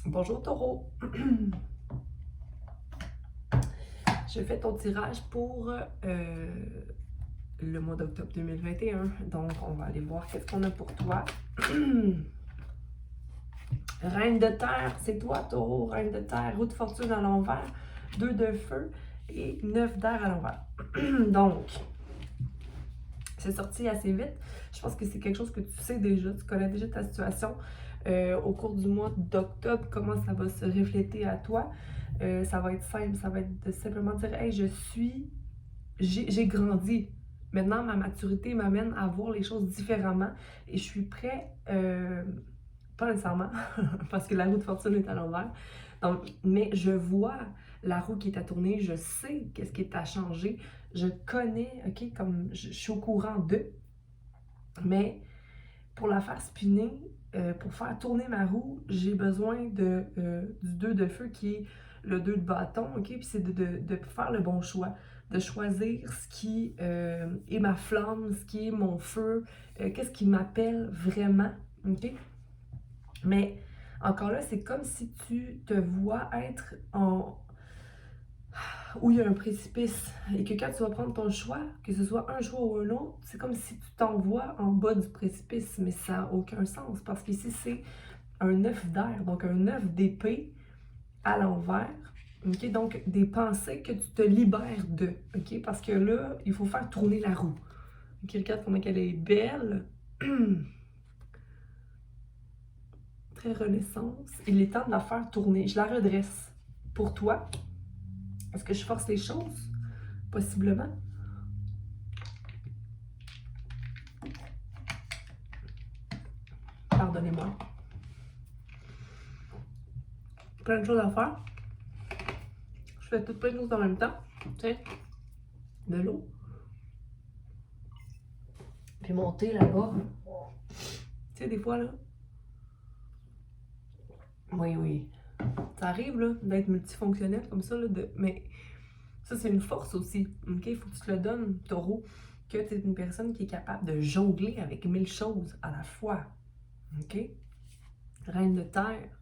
Bonjour Taureau. Je fais ton tirage pour le mois d'octobre 2021. Donc, on va aller voir qu'est-ce qu'on a pour toi. Reine de terre, c'est toi Taureau, reine de terre, roue de fortune à l'envers, 2 de feu et 9 d'air à l'envers. Donc, c'est sorti assez vite. Je pense que c'est quelque chose que tu sais déjà, tu connais déjà ta situation. Au cours du mois d'octobre, comment ça va se refléter à toi. Ça va être simple, ça va être de simplement dire hey, j'ai grandi. Maintenant, ma maturité m'amène à voir les choses différemment et je suis prêt, pas nécessairement, parce que la roue de fortune est à l'envers. Donc, mais je vois la roue qui est à tourner, je sais qu'est-ce qui est à changer, je connais, ok, comme je suis au courant d'eux, mais pour la faire spinner, pour faire tourner ma roue, j'ai besoin du 2 de feu qui est le 2 de bâton, ok? Puis c'est de faire le bon choix, de choisir ce qui est ma flamme, ce qui est mon feu, qu'est-ce qui m'appelle vraiment, ok? Mais encore là, c'est comme si tu te vois être où il y a un précipice et que quand tu vas prendre ton choix, que ce soit un choix ou un autre, c'est comme si tu t'envoies en bas du précipice, mais ça n'a aucun sens parce qu'ici c'est un œuf d'air, donc un œuf d'épée à l'envers. Okay? Donc des pensées que tu te libères de, okay? Parce que là, il faut faire tourner la roue. Okay? Regarde comment elle est belle. Très renaissance. Il est temps de la faire tourner. Je la redresse pour toi. Est-ce que je force les choses? Possiblement. Pardonnez-moi. Plein de choses à faire. Je fais toutes plein de choses en même temps. Tiens, de l'eau. Puis monter là-bas. Tu sais, des fois, là. Oui, oui. Ça arrive, là, d'être multifonctionnel comme ça, là. Mais ça, c'est une force aussi. OK? Il faut que tu te le donnes, Taureau, que tu es une personne qui est capable de jongler avec 1000 choses à la fois. OK? Reine de terre.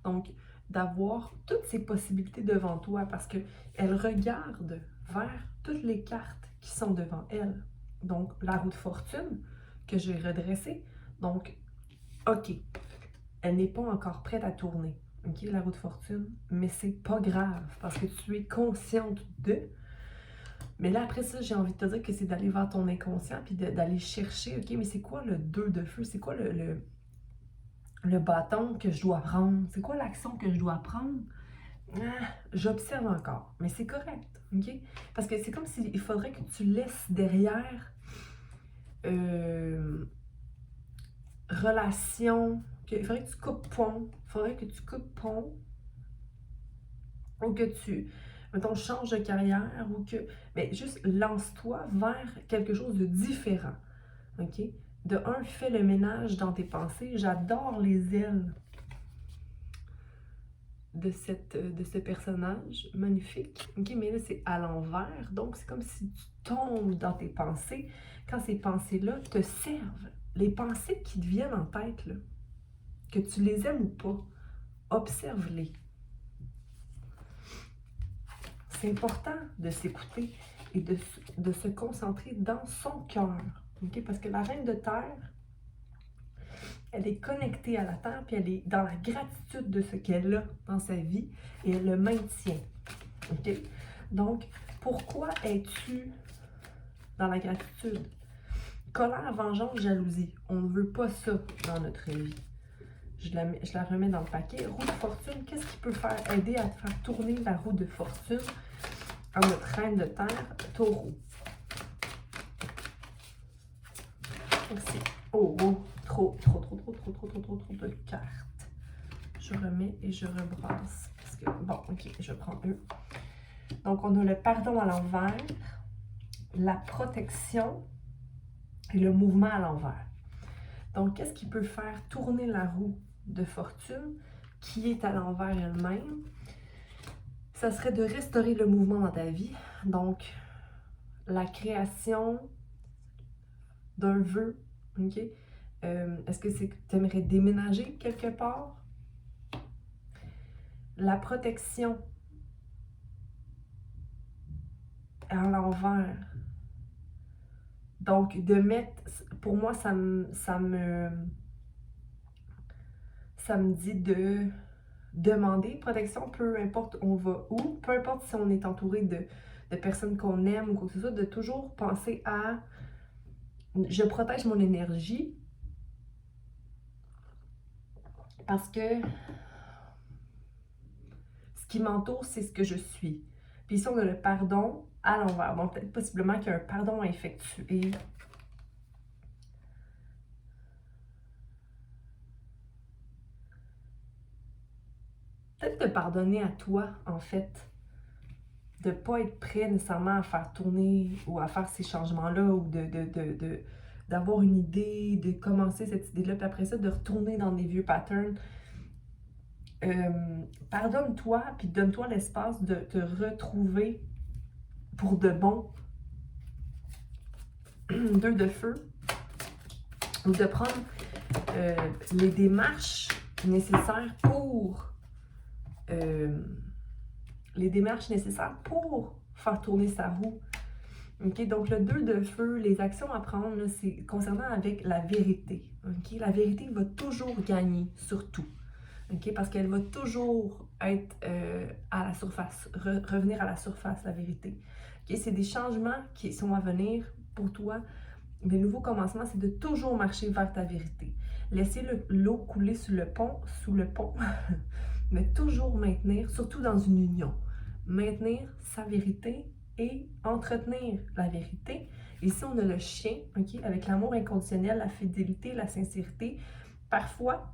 Donc, d'avoir toutes ces possibilités devant toi parce qu'elle regarde vers toutes les cartes qui sont devant elle. Donc, la roue de fortune que j'ai redressée. Donc, OK, elle n'est pas encore prête à tourner. OK, la roue de fortune, mais c'est pas grave parce que tu es consciente de. Mais là, après ça, j'ai envie de te dire que c'est d'aller vers ton inconscient puis d'aller chercher, OK, mais c'est quoi le 2 de feu? C'est quoi le bâton que je dois prendre? C'est quoi l'action que je dois prendre? J'observe encore, mais c'est correct, ok? Parce que c'est comme s'il faudrait que tu laisses derrière relation, il faudrait que tu coupes pont, ou que tu, mettons, changes de carrière, ou que, mais juste lance-toi vers quelque chose de différent, ok? De un, fais le ménage dans tes pensées. J'adore les ailes de ce personnage magnifique. Ok, mais là, c'est à l'envers. Donc, c'est comme si tu tombes dans tes pensées quand ces pensées-là te servent. Les pensées qui te viennent en tête, là, que tu les aimes ou pas, observe-les. C'est important de s'écouter et de se concentrer dans son cœur. Okay? Parce que la reine de terre, elle est connectée à la terre, puis elle est dans la gratitude de ce qu'elle a dans sa vie et elle le maintient. OK? Donc, pourquoi es-tu dans la gratitude? Colère, vengeance, jalousie. On ne veut pas ça dans notre vie. Je la remets dans le paquet. Roue de fortune, qu'est-ce qui peut aider à te faire tourner la roue de fortune à notre reine de terre, Taureau? Merci. Oh, oh, trop de cartes. Je remets et je rebrasse. Parce que, bon, ok, je prends eux. Donc, on a le pardon à l'envers, la protection et le mouvement à l'envers. Donc, qu'est-ce qui peut faire tourner la roue de fortune qui est à l'envers elle-même? Ça serait de restaurer le mouvement dans ta vie. Donc, la création d'un vœu, ok? Est-ce que c'est que tu aimerais déménager quelque part? la protection à l'envers. Donc, de mettre, pour moi, ça me dit de demander protection, peu importe on va où, peu importe si on est entouré de personnes qu'on aime ou quoi que ce soit, de toujours penser à je protège mon énergie parce que ce qui m'entoure, c'est ce que je suis. Puis ici, on a le pardon à l'envers. Donc, peut-être possiblement qu'il y a un pardon à effectuer. Peut-être te pardonner à toi, en fait. De ne pas être prêt nécessairement à faire tourner ou à faire ces changements-là ou d'avoir une idée, de commencer cette idée-là, puis après ça, de retourner dans des vieux patterns. Pardonne-toi, puis donne-toi l'espace de te retrouver pour de bon. 2 de feu. Ou de prendre les démarches nécessaires pour faire tourner sa roue. Okay? Donc, le 2 de feu, les actions à prendre, c'est concernant avec la vérité. Okay? La vérité va toujours gagner sur tout. Okay? Parce qu'elle va toujours être à la surface, revenir à la surface, la vérité. Okay? C'est des changements qui sont à venir pour toi. Le nouveau commencement, c'est de toujours marcher vers ta vérité. Laisser l'eau couler sous le pont, mais toujours maintenir, surtout dans une union, maintenir sa vérité et entretenir la vérité. Ici, on a le chien, okay, avec l'amour inconditionnel, la fidélité, la sincérité. Parfois,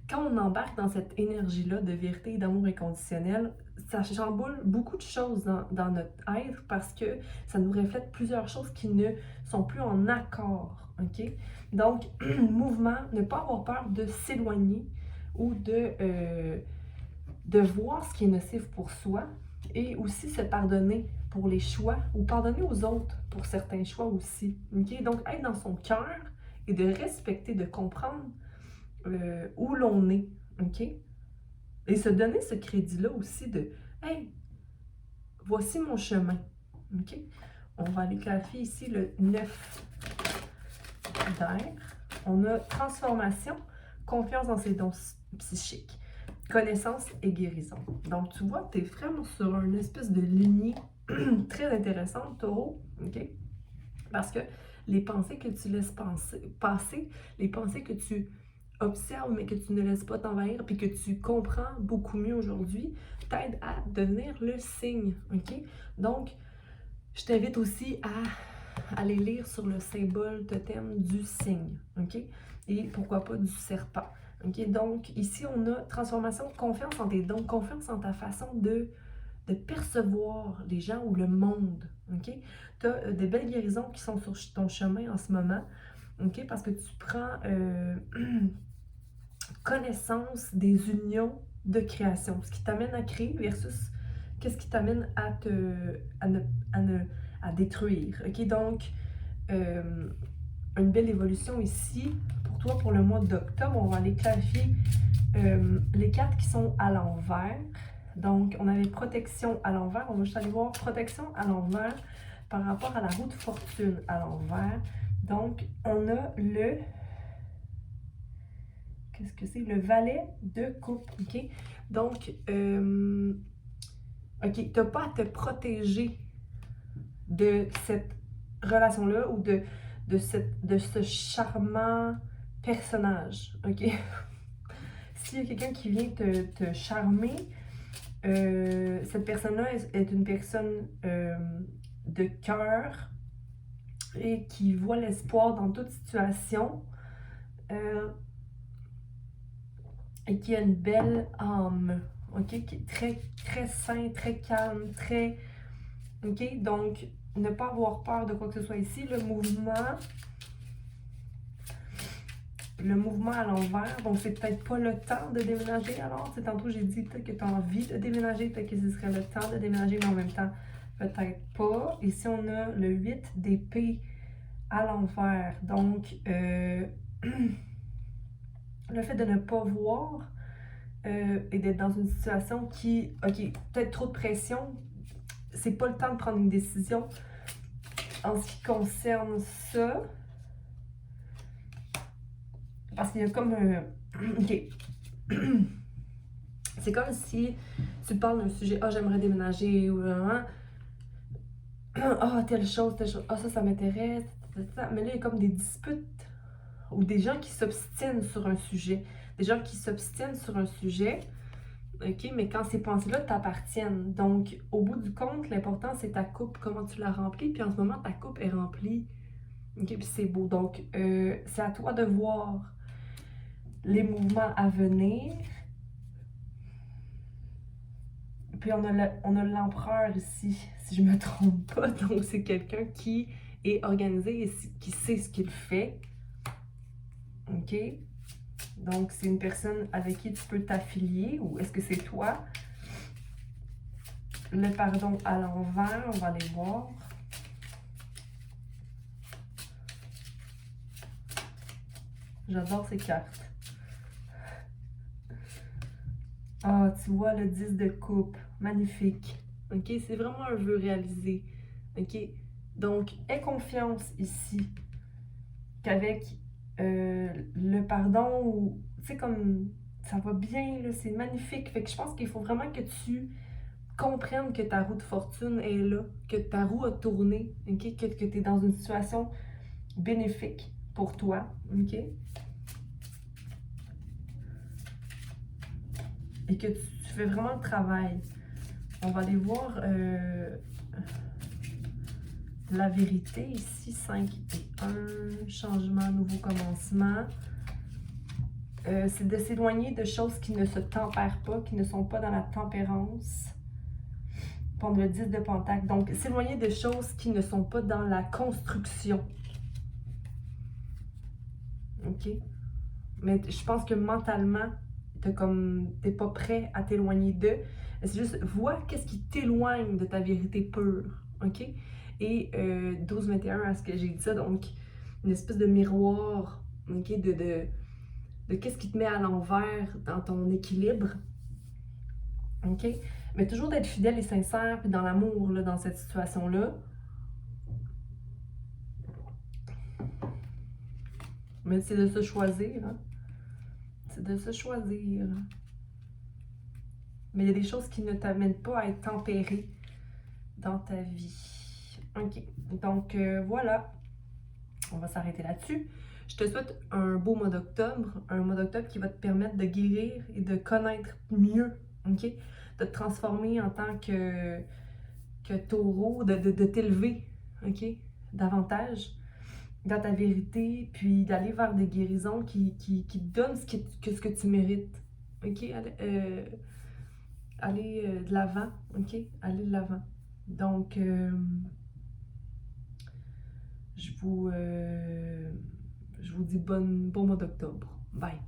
quand on embarque dans cette énergie-là de vérité et d'amour inconditionnel, ça chamboule beaucoup de choses dans notre être parce que ça nous reflète plusieurs choses qui ne sont plus en accord. Okay? Donc, mouvement, ne pas avoir peur de s'éloigner ou de voir ce qui est nocif pour soi et aussi se pardonner pour les choix ou pardonner aux autres pour certains choix aussi. Okay? Donc, être dans son cœur et de respecter, de comprendre où l'on est, ok? Et se donner ce crédit-là aussi de « Hey, voici mon chemin », ok? On va aller clarifier ici le 9 d'air. On a transformation, confiance dans ses dons psychiques, connaissance et guérison. Donc, tu vois, tu es vraiment sur une espèce de lignée très intéressante, Taureau, ok? Parce que les pensées que tu laisses passer, les pensées que tu observes mais que tu ne laisses pas t'envahir puis que tu comprends beaucoup mieux aujourd'hui, t'aide à devenir le signe, ok? Donc, je t'invite aussi à aller lire sur le symbole totem du cygne, ok? Et pourquoi pas du serpent, ok? Donc, ici, on a transformation, confiance en tes dons, confiance en ta façon de percevoir les gens ou le monde, ok? Tu as des belles guérisons qui sont sur ton chemin en ce moment, ok? Parce que tu prends connaissance des unions de création, ce qui t'amène à créer versus qu'est-ce qui t'amène à détruire. Ok, donc une belle évolution ici pour toi pour le mois d'octobre. On va aller clarifier les cartes qui sont à l'envers. Donc, on avait protection à l'envers. On va juste aller voir protection à l'envers par rapport à la roue de fortune à l'envers. Donc, on a le... Qu'est-ce que c'est? Le valet de coupe, ok? Donc, ok, t'as pas à te protéger de cette relation-là ou de ce charmant personnage, ok? S'il y a quelqu'un qui vient te charmer, cette personne-là est une personne de cœur et qui voit l'espoir dans toute situation. Et qui a une belle âme, ok, qui est très, très sain, très calme, très, ok, donc ne pas avoir peur de quoi que ce soit ici, le mouvement à l'envers, donc c'est peut-être pas le temps de déménager, alors, c'est tantôt j'ai dit peut-être que tu as envie de déménager, peut-être que ce serait le temps de déménager, mais en même temps, peut-être pas. Ici, on a le 8 d'épée à l'envers, donc, le fait de ne pas voir et d'être dans une situation qui, ok, peut-être trop de pression, c'est pas le temps de prendre une décision en ce qui concerne ça. Parce qu'il y a comme un... ok. C'est comme si tu parles d'un sujet, ah, j'aimerais déménager, ou vraiment, ah, telle chose, ah, ça m'intéresse, mais là, il y a comme des disputes ou des gens qui s'obstinent sur un sujet. Des gens qui s'obstinent sur un sujet, ok, mais quand ces pensées-là t'appartiennent. Donc, au bout du compte, l'important, c'est ta coupe, comment tu la remplis, puis en ce moment, ta coupe est remplie, ok, puis c'est beau. Donc, c'est à toi de voir les mouvements à venir. Puis on a l'empereur ici, si je me trompe pas. Donc, c'est quelqu'un qui est organisé et qui sait ce qu'il fait. OK? Donc, c'est une personne avec qui tu peux t'affilier ou est-ce que c'est toi? Le pardon à l'envers, on va aller voir. J'adore ces cartes. Ah, tu vois le 10 de coupe. Magnifique. OK? C'est vraiment un vœu réalisé. OK? Donc, aie confiance ici qu'avec le pardon, ou tu sais, comme ça va bien, c'est magnifique. Fait que je pense qu'il faut vraiment que tu comprennes que ta roue de fortune est là, que ta roue a tourné, ok? Que tu es dans une situation bénéfique pour toi. Ok? Et que tu fais vraiment le travail. On va aller voir la vérité ici, 5 et 1, changement, nouveau commencement. C'est de s'éloigner de choses qui ne se tempèrent pas, qui ne sont pas dans la tempérance. Prendre le 10 de Pentacle. Donc, s'éloigner de choses qui ne sont pas dans la construction. OK? Mais je pense que mentalement, t'es pas prêt à t'éloigner d'eux. C'est juste, vois qu'est-ce qui t'éloigne de ta vérité pure. OK? Et 12-21, à ce que j'ai dit ça, donc une espèce de miroir, OK? De qu'est-ce qui te met à l'envers dans ton équilibre. OK? Mais toujours d'être fidèle et sincère, puis dans l'amour, là, dans cette situation-là. Mais c'est de se choisir, hein? C'est de se choisir. Mais il y a des choses qui ne t'amènent pas à être tempéré dans ta vie. OK. Donc, voilà. On va s'arrêter là-dessus. Je te souhaite un beau mois d'octobre. Un mois d'octobre qui va te permettre de guérir et de connaître mieux. OK? De te transformer en tant que taureau, de t'élever. OK? Davantage dans ta vérité, puis d'aller vers des guérisons qui te donnent ce que tu mérites. OK? Aller de l'avant. OK? Aller de l'avant. Donc, je vous dis bon mois d'octobre. Bye!